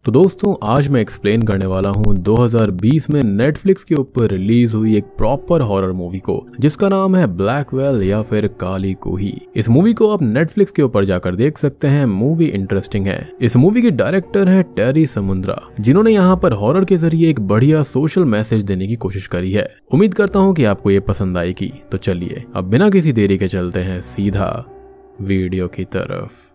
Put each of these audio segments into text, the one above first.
तो दोस्तों आज मैं एक्सप्लेन करने वाला हूँ 2020 में नेटफ्लिक्स के ऊपर रिलीज हुई एक प्रॉपर हॉरर मूवी को जिसका नाम है ब्लैक वेल या फिर काली कोही। इस मूवी को आप नेटफ्लिक्स के ऊपर जाकर देख सकते हैं। मूवी इंटरेस्टिंग है। इस मूवी के डायरेक्टर है टेरी समुद्रा, जिन्होंने यहाँ पर हॉरर के जरिए एक बढ़िया सोशल मैसेज देने की कोशिश करी है। उम्मीद करता हूँ कि आपको ये पसंद आएगी। तो चलिए अब बिना किसी देरी के चलते हैं सीधा वीडियो की तरफ।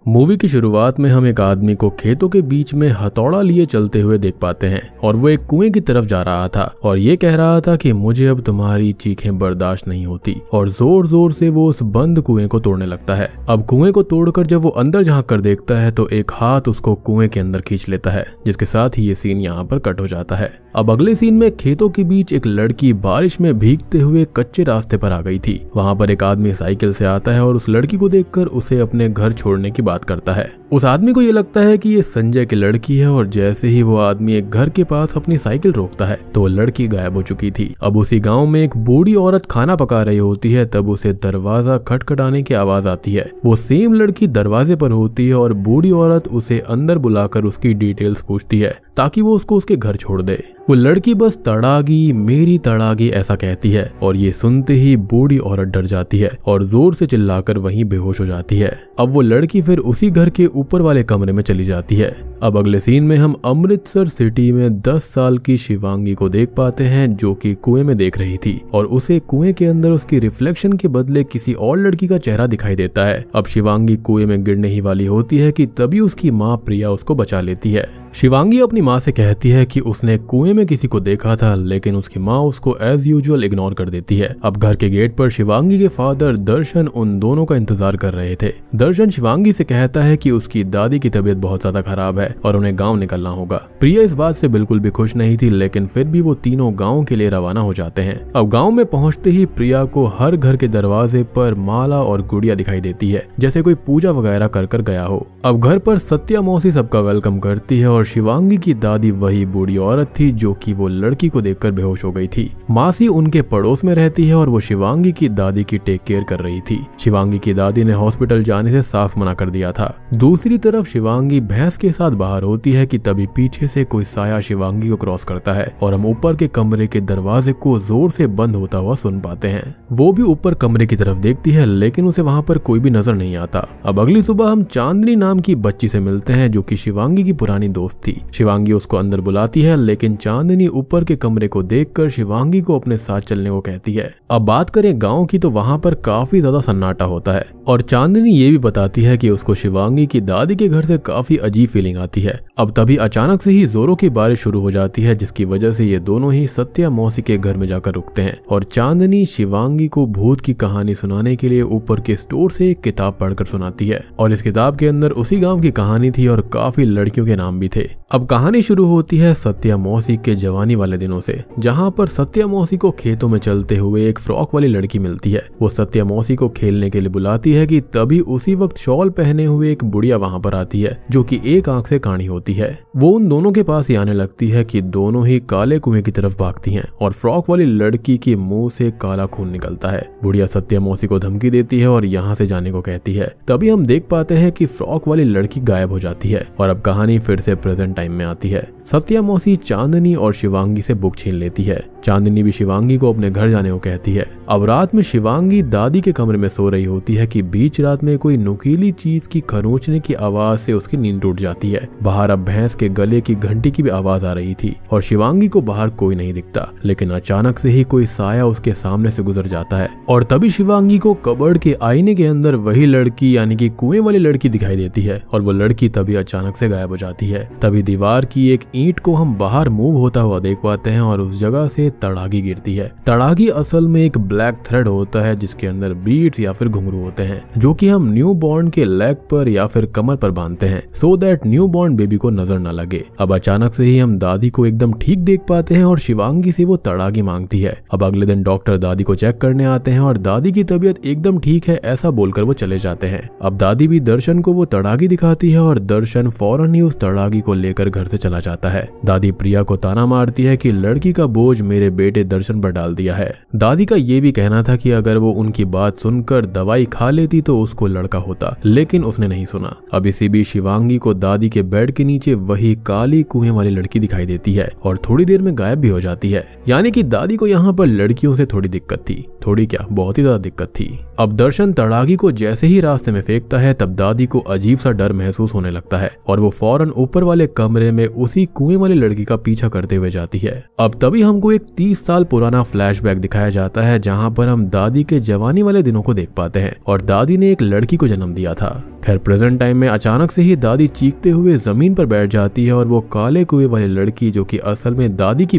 मूवी की शुरुआत में हम एक आदमी को खेतों के बीच में हथौड़ा लिए चलते हुए देख पाते हैं और वो एक कुएं की तरफ जा रहा था और ये कह रहा था कि मुझे अब तुम्हारी चीखें बर्दाश्त नहीं होती, और जोर जोर से वो उस बंद कुएं को तोड़ने लगता है। अब कुएं को तोड़कर जब वो अंदर झांक कर देखता है तो एक हाथ उसको कुएं के अंदर खींच लेता है, जिसके साथ ही ये सीन यहाँ पर कट हो जाता है। अब अगले सीन में खेतों के बीच एक लड़की बारिश में भीगते हुए कच्चे रास्ते पर आ गई थी। वहां पर एक आदमी साइकिल से आता है और उस लड़की को देखकर उसे अपने घर छोड़ने की बात करता है। उस आदमी को ये लगता है कि ये संजय की लड़की है और जैसे ही वो आदमी एक घर के पास अपनी साइकिल रोकता है तो वो लड़की गायब हो चुकी थी। अब उसी गांव में एक बूढ़ी औरत खाना पका रही होती है, तब उसे दरवाजा खटखटाने की आवाज आती है। वो सेम लड़की दरवाजे पर होती है और बूढ़ी औरत उसे अंदर बुलाकर उसकी डिटेल्स पूछती है ताकि वो उसको उसके घर छोड़ दे। वो लड़की बस तड़ागी मेरी तड़ागी ऐसा कहती है और ये सुनते ही बूढ़ी औरत डर जाती है और जोर से चिल्लाकर वहीं बेहोश हो जाती है। अब वो लड़की फिर उसी घर के ऊपर वाले कमरे में चली जाती है। अब अगले सीन में हम अमृतसर सिटी में 10 साल की शिवांगी को देख पाते हैं जो कि कुएं में देख रही थी और उसे कुएं के अंदर उसकी रिफ्लेक्शन के बदले किसी और लड़की का चेहरा दिखाई देता है। अब शिवांगी कुएं में गिरने ही वाली होती है कि तभी उसकी माँ प्रिया उसको बचा लेती है। शिवांगी अपनी माँ से कहती है कि उसने कुएं में किसी को देखा था, लेकिन उसकी माँ उसको एज यूजुअल इग्नोर कर देती है। अब घर के गेट पर शिवांगी के फादर दर्शन उन दोनों का इंतजार कर रहे थे। दर्शन शिवांगी से कहता है कि उसकी दादी की तबीयत बहुत ज्यादा खराब है और उन्हें गांव निकलना होगा। प्रिया इस बात से बिल्कुल भी खुश नहीं थी, लेकिन फिर भी वो तीनों गांव के लिए रवाना हो जाते हैं। अब गांव में पहुंचते ही प्रिया को हर घर के दरवाजे पर माला और गुड़िया दिखाई देती है, जैसे कोई पूजा वगैरह कर गया हो। अब घर पर सत्या मौसी सबका वेलकम करती है और शिवांगी की दादी वही बूढ़ी औरत थी जो कि वो लड़की को देखकर बेहोश हो गई थी। मासी उनके पड़ोस में रहती है और वो शिवांगी की दादी की टेक केयर कर रही थी। शिवांगी की दादी ने हॉस्पिटल जाने से साफ मना कर दिया था। दूसरी तरफ शिवांगी भैंस के साथ बाहर होती है कि तभी पीछे से कोई साया शिवांगी को क्रॉस करता है और हम ऊपर के कमरे के दरवाजे को जोर से बंद होता हुआ सुन पाते हैं। वो भी ऊपर कमरे की तरफ देखती है, लेकिन उसे वहां पर कोई भी नजर नहीं आता। अब अगली सुबह हम चांदनी नाम की बच्ची से मिलते हैं जो कि शिवांगी की पुरानी दोस्त थी। शिवांगी उसको अंदर बुलाती है, लेकिन चांदनी ऊपर के कमरे को देखकर शिवांगी को अपने साथ चलने को कहती है। अब बात करें गांव की तो वहां पर काफी ज्यादा सन्नाटा होता है और चांदनी ये भी बताती है कि उसको शिवांगी की दादी के घर से काफी अजीब फीलिंग आती है। अब तभी अचानक से ही जोरों की बारिश शुरू हो जाती है, जिसकी वजह से ये दोनों ही सत्या मौसी के घर में जाकर रुकते हैं और चांदनी शिवांगी को भूत की कहानी सुनाने के लिए ऊपर के स्टोर से एक किताब पढ़कर सुनाती है और इस किताब के अंदर उसी गांव की कहानी थी और काफी लड़कियों के नाम भी थे। अब कहानी शुरू होती है सत्या मौसी के जवानी वाले दिनों से, जहां पर सत्या मौसी को खेतों में चलते हुए एक फ्रॉक वाली लड़की मिलती है। वो सत्या मौसी को खेलने के लिए बुलाती है कि तभी उसी वक्त शॉल पहने हुए एक बुढ़िया वहां पर आती है जो कि एक आंख से काणी होती है। वो उन दोनों के पास ही आने लगती है कि दोनों ही काले कुएं की तरफ भागती हैं और फ्रॉक वाली लड़की के मुंह से काला खून निकलता है। बुढ़िया सत्या मौसी को धमकी देती है और यहाँ से जाने को कहती है। तभी हम देख पाते हैं कि फ्रॉक वाली लड़की गायब हो जाती है और अब कहानी फिर से प्रेजेंट टाइम में आती है। सत्या मौसी चांदनी और शिवांगी से बुक छीन लेती है। चांदनी भी शिवांगी को अपने घर जाने को कहती है। अब रात में शिवांगी दादी के कमरे में सो रही होती है कि बीच रात में कोई नुकीली चीज की खरोंचने की आवाज से उसकी नींद टूट जाती है। बाहर अब भैंस के गले की घंटी की भी आवाज आ रही थी और शिवांगी को बाहर कोई नहीं दिखता, लेकिन अचानक से ही कोई साया उसके सामने से गुजर जाता है और तभी शिवांगी को कबर्ड के आईने के अंदर वही लड़की यानी कि कुएं वाली लड़की दिखाई देती है और वो लड़की तभी अचानक से गायब हो जाती है। तभी दीवार की एक ईंट को हम बाहर मूव होता हुआ देख पाते हैं और उस जगह से तड़ागी गिरती है। तड़ागी असल में एक ब्लैक थ्रेड होता है जिसके अंदर बीड्स या फिर घुंघरू होते हैं जो कि हम न्यू बॉर्न के लेग पर या फिर कमर पर बांधते हैं so that new born baby को नजर न लगे। अब अचानक से ही हम दादी को एकदम ठीक देख पाते हैं और शिवांगी से वो तड़ागी मांगती है। अब अगले दिन डॉक्टर दादी को चेक करने आते हैं और दादी की तबीयत एकदम ठीक है ऐसा बोलकर वो चले जाते हैं। अब दादी भी दर्शन को वो तड़ागी दिखाती है और दर्शन फौरन ही उस तड़ागी को लेकर घर से चला जाता है। दादी प्रिया को ताना मारती है कि लड़की का बोझ मेरे बेटे दर्शन पर डाल दिया है। दादी का ये भी कहना था कि अगर वो उनकी बात सुनकर दवाई खा लेती तो उसको लड़का होता, लेकिन उसने नहीं सुना। अब इसी बीच शिवांगी को दादी के बेड के नीचे वही काली कुएं वाली लड़की दिखाई देती है और थोड़ी देर में गायब भी हो जाती है। यानी कि दादी को यहाँ पर लड़कियों से थोड़ी दिक्कत थी, थोड़ी क्या बहुत ही ज्यादा दिक्कत थी। अब दर्शन तड़ागी को जैसे ही रास्ते में फेंकता है तब दादी को अजीब सा डर महसूस होने लगता है और वो फौरन ऊपर वाले कमरे में उसी कुएं वाली लड़की का पीछा करते हुए जाती है। अब तभी हमको एक 30 साल पुराना फ्लैशबैक दिखाया जाता है जहाँ पर हम दादी के जवानी वाले दिनों को देख पाते हैं और दादी ने एक लड़की को जन्म दिया था। खैर प्रेजेंट टाइम में अचानक से ही दादी चीखते हुए जमीन पर बैठ जाती है और वो काले कुएं वाली लड़की जो कि असल में दादी की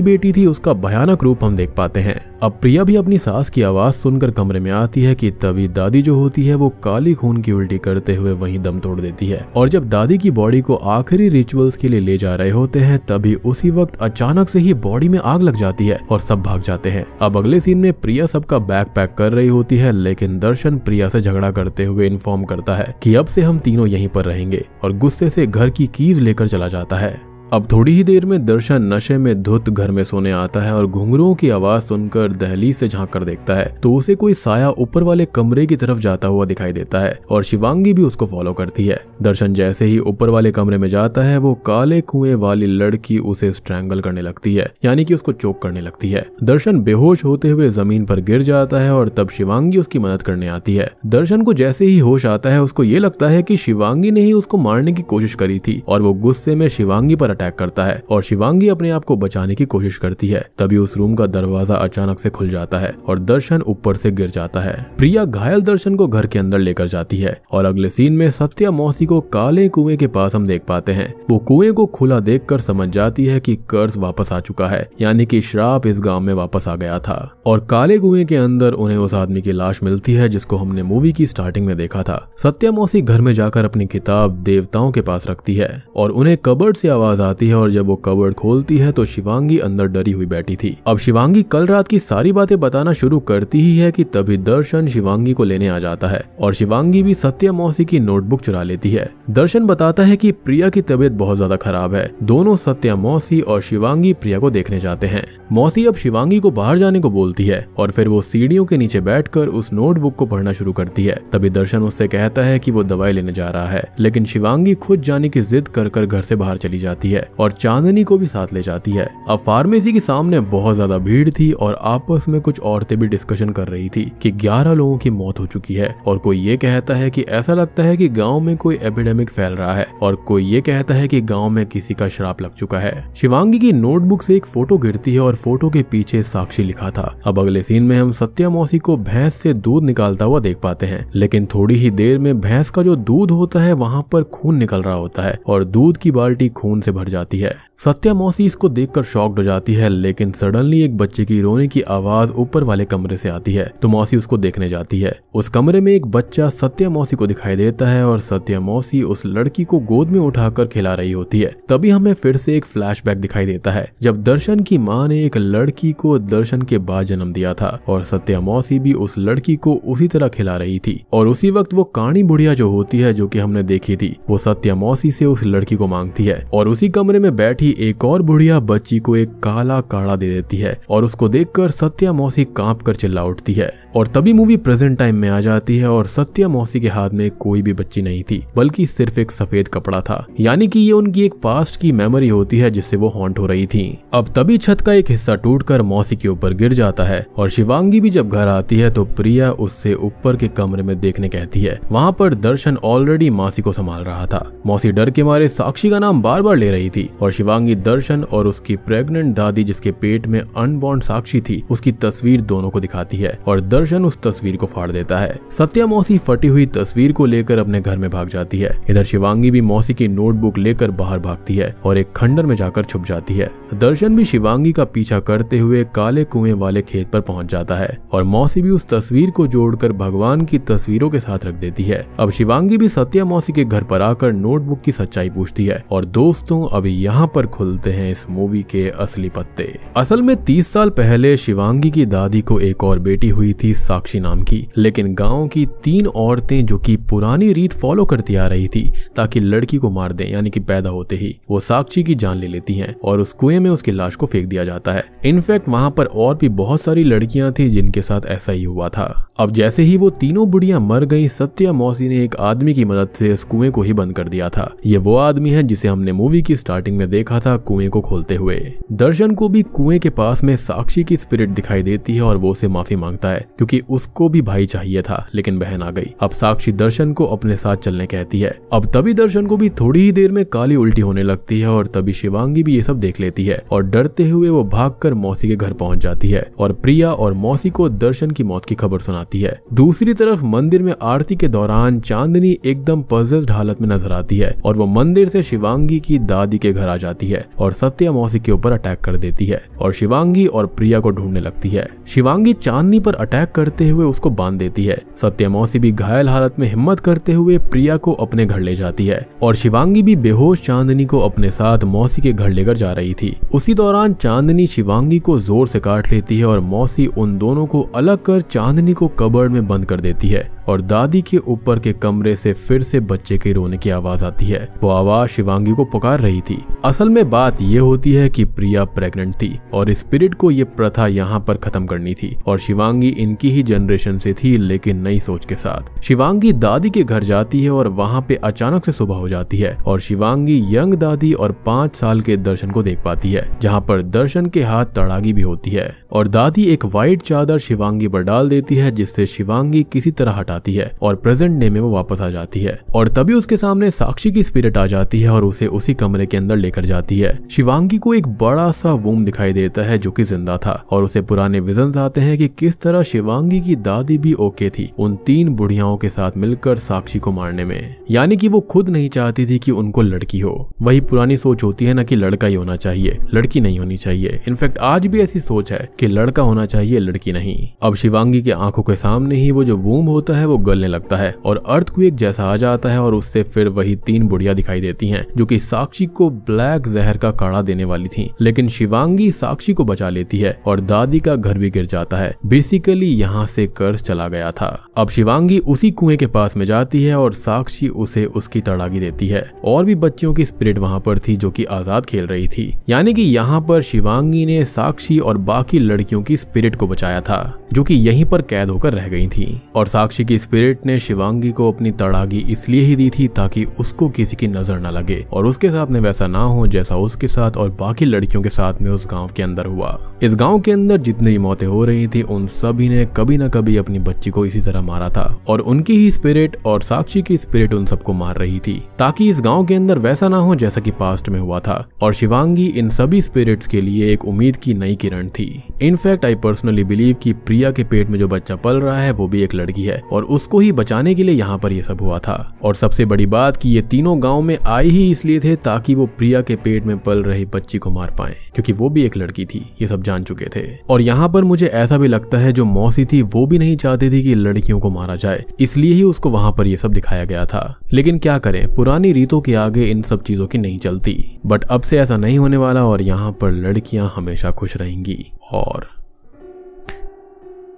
बेटी थी उसका भयानक रूप हम देख पाते हैं। अब प्रिया भी अपनी सास की आवाज सुनकर कमरे में आती है कि तभी दादी जो होती है वो काली खून की उल्टी करते हुए वहीं दम तोड़ देती है। और जब दादी की बॉडी को आखिरी रिचुअल्स के लिए ले जा रहे होते हैं तभी उसी वक्त अचानक से ही बॉडी में आग लग जाती है और सब भाग जाते हैं। अब अगले सीन में प्रिया सबका बैग पैक कर रही होती है लेकिन दर्शन प्रिया से झगड़ा करते हुए इन्फॉर्म करता है कि अब से हम तीनों यहीं पर रहेंगे और गुस्से से घर की कीज लेकर चला जाता है। अब थोड़ी ही देर में दर्शन नशे में धुत घर में सोने आता है और घुंघरुओं की आवाज सुनकर दहलीज से झांक कर देखता है तो उसे कोई साया ऊपर वाले कमरे की तरफ जाता हुआ दिखाई देता है और शिवांगी भी उसको फॉलो करती है। दर्शन जैसे ही ऊपर वाले कमरे में जाता है वो काले कुएं वाली लड़की उसे स्ट्रैंगल करने लगती है, यानी कि उसको चोक करने लगती है। दर्शन बेहोश होते हुए जमीन पर गिर जाता है और तब शिवांगी उसकी मदद करने आती है। दर्शन को जैसे ही होश आता है उसको ये लगता है कि शिवांगी ने ही उसको मारने की कोशिश करी थी और वो गुस्से में शिवांगी पर अटैक करता है और शिवांगी अपने आप को बचाने की कोशिश करती है। तभी उस रूम का दरवाजा अचानक से खुल जाता है और दर्शन ऊपर से गिर जाता है। प्रिया घायल दर्शन को घर के अंदर लेकर जाती है और अगले सीन में सत्या मौसी को काले कुएं के पास हम देख पाते हैं। वो कुएं को खुला देखकर समझ जाती है कि कर्ज वापस आ चुका है, यानी कि श्राप इस गांव में वापस आ गया था। और काले कुएं के अंदर उन्हें उस आदमी की लाश मिलती है जिसको हमने मूवी की स्टार्टिंग में देखा था। सत्या मौसी घर में जाकर अपनी किताब देवताओं के पास रखती है और उन्हें कबर्ड से आवाज आती है और जब वो कबर्ड खोलती है तो शिवांगी अंदर डरी हुई बैठी थी। अब शिवांगी कल रात की सारी बातें बताना शुरू करती ही है कि तभी दर्शन शिवांगी को लेने आ जाता है और शिवांगी भी सत्या मौसी की नोटबुक चुरा लेती है। दर्शन बताता है कि प्रिया की तबीयत बहुत ज्यादा खराब है। दोनों सत्या मौसी और शिवांगी प्रिया को देखने जाते हैं। मौसी अब शिवांगी को बाहर जाने को बोलती है और फिर वो सीढ़ियों के नीचे बैठकर उस नोटबुक को पढ़ना शुरू करती है। तभी दर्शन उससे कहता है कि वो दवाई लेने जा रहा है, लेकिन शिवांगी खुद जाने की जिद कर घर से बाहर चली जाती है और चांदनी को भी साथ ले जाती है। अब फार्मेसी के सामने बहुत ज्यादा भीड़ थी और आपस में कुछ औरतें भी डिस्कशन कर रही थी कि 11 लोगों की मौत हो चुकी है और कोई ये कहता है कि ऐसा लगता है कि गांव में कोई एपिडेमिक फैल रहा है और कोई ये कहता है कि गांव में किसी का श्राप लग चुका है। शिवांगी की नोटबुक से एक फोटो गिरती है और फोटो के पीछे साक्षी लिखा था। अब अगले सीन में हम सत्या मौसी को भैंस से दूध निकालता हुआ देख पाते हैं, लेकिन थोड़ी ही देर में भैंस का जो दूध होता है वहां पर खून निकल रहा होता है और दूध की बाल्टी खून से भर जाती है। सत्या मौसी इसको देखकर शॉक्ड हो जाती है, लेकिन सडनली एक बच्चे की रोने की आवाज ऊपर वाले कमरे से आती है तो मौसी उसको देखने जाती है। उस कमरे में एक बच्चा सत्या मौसी को दिखाई देता है और सत्या मौसी उस लड़की को गोद में उठाकर खिला रही होती है। तभी हमें फिर से एक फ्लैशबैक दिखाई देता है जब दर्शन की माँ ने एक लड़की को दर्शन के बाद जन्म दिया था और सत्या मौसी भी उस लड़की को उसी तरह खिला रही थी। और उसी वक्त वो कानी बुढ़िया जो होती है, जो कि हमने देखी थी, वो सत्या मौसी से उस लड़की को मांगती है और उसी कमरे में बैठी एक और बुढ़िया बच्ची को एक काला काढ़ा दे देती है और उसको देखकर सत्या मौसी कांप कर चिल्ला उठती है। और तभी मूवी प्रेजेंट टाइम में आ जाती है और सत्या मौसी के हाथ में कोई भी बच्ची नहीं थी, बल्कि सिर्फ एक सफेद कपड़ा था, यानी कि ये उनकी एक पास्ट की मेमोरी होती है जिससे वो हॉन्ट हो रही थी। अब तभी छत का एक हिस्सा टूटकर मौसी के ऊपर गिर जाता है और शिवांगी भी जब घर आती है तो प्रिया उससे ऊपर के कमरे में देखने कहती है। वहाँ पर दर्शन ऑलरेडी मौसी को संभाल रहा था। मौसी डर के मारे साक्षी का नाम बार बार ले रही थी और शिवांगी दर्शन और उसकी प्रेग्नेंट दादी जिसके पेट में अनबॉर्न साक्षी थी उसकी तस्वीर दोनों को दिखाती है और दर्शन उस तस्वीर को फाड़ देता है। सत्या मौसी फटी हुई तस्वीर को लेकर अपने घर में भाग जाती है। इधर शिवांगी भी मौसी की नोटबुक लेकर बाहर भागती है और एक खंडर में जाकर छुप जाती है। दर्शन भी शिवांगी का पीछा करते हुए काले कुएं वाले खेत पर पहुंच जाता है और मौसी भी उस तस्वीर को जोड़कर भगवान की तस्वीरों के साथ रख देती है। अब शिवांगी भी सत्या मौसी के घर पर आकर नोटबुक की सच्चाई पूछती है और दोस्तों अभी यहाँ पर खुलते हैं इस मूवी के असली पत्ते। असल में 30 साल पहले शिवांगी की दादी को एक और बेटी हुई थी साक्षी नाम की, लेकिन गांव की 3 औरतें जो कि पुरानी रीत फॉलो करती आ रही थी ताकि लड़की को मार दें, यानी कि पैदा होते ही वो साक्षी की जान ले लेती हैं और उस कुएं में उसकी लाश को फेंक दिया जाता है। इनफैक्ट वहां पर और भी बहुत सारी लड़कियां थी जिनके साथ ऐसा ही हुआ था। अब जैसे ही वो तीनों बुढ़ियां मर गई, सत्या मौसी ने एक आदमी की मदद से इस कुएं को ही बंद कर दिया था। ये वो आदमी है जिसे हमने मूवी की स्टार्टिंग में देखा था कुएं को खोलते हुए। दर्शन को भी कुएं के पास में साक्षी की स्पिरिट दिखाई देती है और वो उसे माफी मांगता है क्योंकि उसको भी भाई चाहिए था, लेकिन बहन आ गई। अब साक्षी दर्शन को अपने साथ चलने कहती है। अब तभी दर्शन को भी थोड़ी ही देर में काली उल्टी होने लगती है और तभी शिवांगी भी ये सब देख लेती है और डरते हुए वो भागकर मौसी के घर पहुंच जाती है और प्रिया और मौसी को दर्शन की मौत की खबर सुनाती है। दूसरी तरफ मंदिर में आरती के दौरान चांदनी एकदम पजेस्ड हालत में नजर आती है और वो मंदिर से शिवांगी की दादी के घर आ जाती है और सत्या मौसी के ऊपर अटैक कर देती है और शिवांगी और प्रिया को ढूंढने लगती है। शिवांगी चांदनी पर अटैक करते हुए उसको बांध देती है। सत्या मौसी भी घायल हालत में हिम्मत करते हुए प्रिया को अपने घर ले जाती है और शिवांगी भी बेहोश चांदनी को अपने साथ मौसी के घर लेकर जा रही थी। उसी दौरान चांदनी शिवांगी को जोर से काट लेती है और मौसी उन दोनों को अलग कर चांदनी को कबर्ड में बंद कर देती है और दादी के ऊपर के कमरे से फिर से बच्चे के रोने की आवाज आती है। वो आवाज शिवांगी को पुकार रही थी। असल में बात ये होती है कि प्रिया प्रेग्नेंट थी और स्पिरिट को ये प्रथा यहाँ पर खत्म करनी थी और शिवांगी इनकी ही जनरेशन से थी, लेकिन नई सोच के साथ। शिवांगी दादी के घर जाती है और वहाँ पे अचानक से सुबह हो जाती है और शिवांगी यंग दादी और 5 साल के दर्शन को देख पाती है, जहाँ पर दर्शन के हाथ तड़ागी भी होती है और दादी एक व्हाइट चादर शिवांगी पर डाल देती है जिससे शिवांगी किसी तरह हटाती है और प्रेजेंट डे में वो वापस आ जाती है और तभी उसके सामने साक्षी की स्पिरिट आ जाती है और उसे उसी कमरे के अंदर लेकर जाती है। शिवांगी को एक बड़ा सा वूम दिखाई देता है जो कि जिंदा था और उसे पुराने विजन्स आते हैं कि किस तरह शिवांगी की दादी भी ओके थी उन 3 बुढ़ियाओं के साथ मिलकर साक्षी को मारने में, यानी कि वो खुद नहीं चाहती थी कि उनको लड़की हो। वही पुरानी सोच होती है ना कि लड़का ही होना चाहिए, लड़की नहीं होनी चाहिए। इनफैक्ट आज भी ऐसी सोच है कि लड़का होना चाहिए, लड़की नहीं। अब शिवांगी के आंखों के सामने ही वो जो वूम होता है वो गलने लगता है और अर्थक्वेक जैसा आ जाता है और उससे फिर वही 3 बुढ़िया दिखाई देती हैं जो कि साक्षी को ब्लैक जहर का काढ़ा देने वाली थी, लेकिन शिवांगी साक्षी को बचा लेती है और दादी का घर भी गिर जाता है। बेसिकली यहाँ से कर्ज चला गया था। अब शिवांगी उसी कुएं के पास में जाती है और साक्षी उसे उसकी तड़ागी देती है। और भी बच्चियों की स्पिरिट वहाँ पर थी जो कि आजाद खेल रही थी, यानी कि यहाँ पर शिवांगी ने साक्षी और बाकी लड़कियों की स्पिरिट को बचाया था जो कि यहीं पर कैद होकर रह गई थी। और साक्षी की स्पिरिट ने शिवांगी को अपनी तड़ागी इसलिए ही दी थी ताकि उसको किसी की नजर न लगे और उसके साथ में वैसा ना हो जैसा उसके साथ और बाकी लड़कियों के साथ में उस गांव के अंदर हुआ। इस गांव के अंदर जितनी भी मौतें हो रही थी उन सभी ने कभी न कभी अपनी बच्ची को इसी तरह मारा था और उनकी ही स्पिरिट और साक्षी की स्पिरिट उन सबको मार रही थी ताकि इस गांव के अंदर वैसा ना हो जैसा कि पास्ट में हुआ था। और शिवांगी इन सभी स्पिरिट्स के लिए एक उम्मीद की नई किरण थी। इनफैक्ट आई पर्सनली बिलीव कि प्रिया के पेट में जो बच्चा पल रहा है वो भी एक लड़की है और उसको ही बचाने के लिए यहाँ पर ये सब हुआ था। और सबसे बड़ी बात कि ये तीनों गांव में आई ही इसलिए थे ताकि वो प्रिया के पेट में पल रही बच्ची को मार पाए, क्योंकि वो भी एक लड़की थी, ये सब जान चुके थे। और यहाँ पर मुझे ऐसा भी लगता है जो मौसी थी वो भी नहीं चाहती थी कि लड़कियों को मारा जाए, इसलिए ही उसको वहां पर ये सब दिखाया गया था। लेकिन क्या करें, पुरानी रीतों के आगे इन सब चीजों की नहीं चलती। बट अब से ऐसा नहीं होने वाला और यहाँ पर लड़कियां हमेशा खुश रहेंगी। और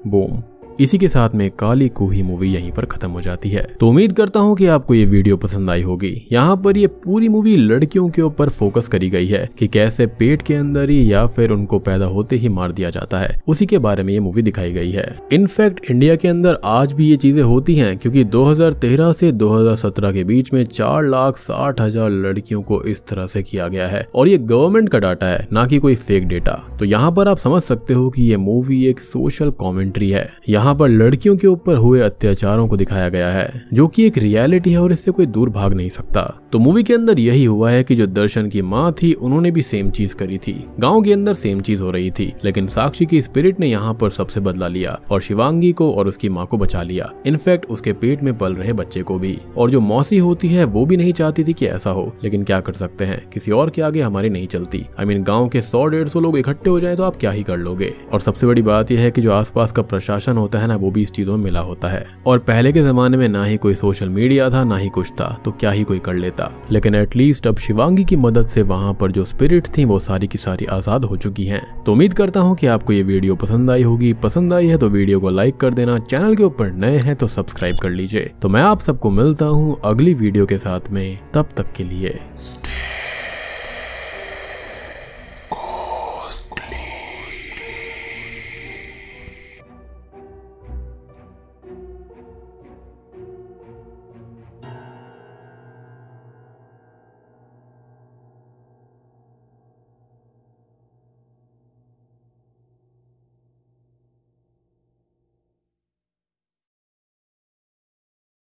बूम, इसी के साथ में काली कुही मूवी यहीं पर खत्म हो जाती है। तो उम्मीद करता हूँ कि आपको ये वीडियो पसंद आई होगी। यहाँ पर ये पूरी मूवी लड़कियों के ऊपर फोकस करी गई है कि कैसे पेट के अंदर ही या फिर उनको पैदा होते ही मार दिया जाता है, उसी के बारे में ये मूवी दिखाई गई है। इनफैक्ट इंडिया के अंदर आज भी ये चीजें होती हैं, क्योंकि 2013 से 2017 के बीच में 4,60,000 लड़कियों को इस तरह से किया गया है और ये गवर्नमेंट का डाटा है, ना कि कोई फेक डेटा। तो यहाँ पर आप समझ सकते हो कि ये मूवी एक सोशल कॉमेंट्री है। यहाँ पर लड़कियों के ऊपर हुए अत्याचारों को दिखाया गया है जो कि एक रियलिटी है और इससे कोई दूर भाग नहीं सकता। तो मूवी के अंदर यही हुआ है कि जो दर्शन की माँ थी उन्होंने भी सेम चीज करी थी, गांव के अंदर सेम चीज हो रही थी, लेकिन साक्षी की स्पिरिट ने यहाँ पर सबसे बदला लिया और शिवांगी को और उसकी माँ को बचा लिया, इनफैक्ट उसके पेट में पल रहे बच्चे को भी। और जो मौसी होती है वो भी नहीं चाहती थी कि ऐसा हो, लेकिन क्या कर सकते हैं, किसी और के आगे हमारी नहीं चलती। आई मीन गाँव के 100-150 लोग इकट्ठे हो जाए तो आप क्या ही कर लोगे। और सबसे बड़ी बात यह है कि जो आसपास का प्रशासन होता है ना, वो भी इस चीजों में मिला होता है। और पहले के जमाने में ना ही कोई सोशल मीडिया था ना ही कुछ था, तो क्या ही कोई कर लेता। गया, लेकिन एटलीस्ट अब शिवांगी की मदद से वहाँ पर जो स्पिरिट थी वो सारी की सारी आजाद हो चुकी हैं। तो उम्मीद करता हूँ कि आपको ये वीडियो पसंद आई होगी। पसंद आई है तो वीडियो को लाइक कर देना, चैनल के ऊपर नए हैं तो सब्सक्राइब कर लीजिए। तो मैं आप सबको मिलता हूँ अगली वीडियो के साथ में, तब तक के लिए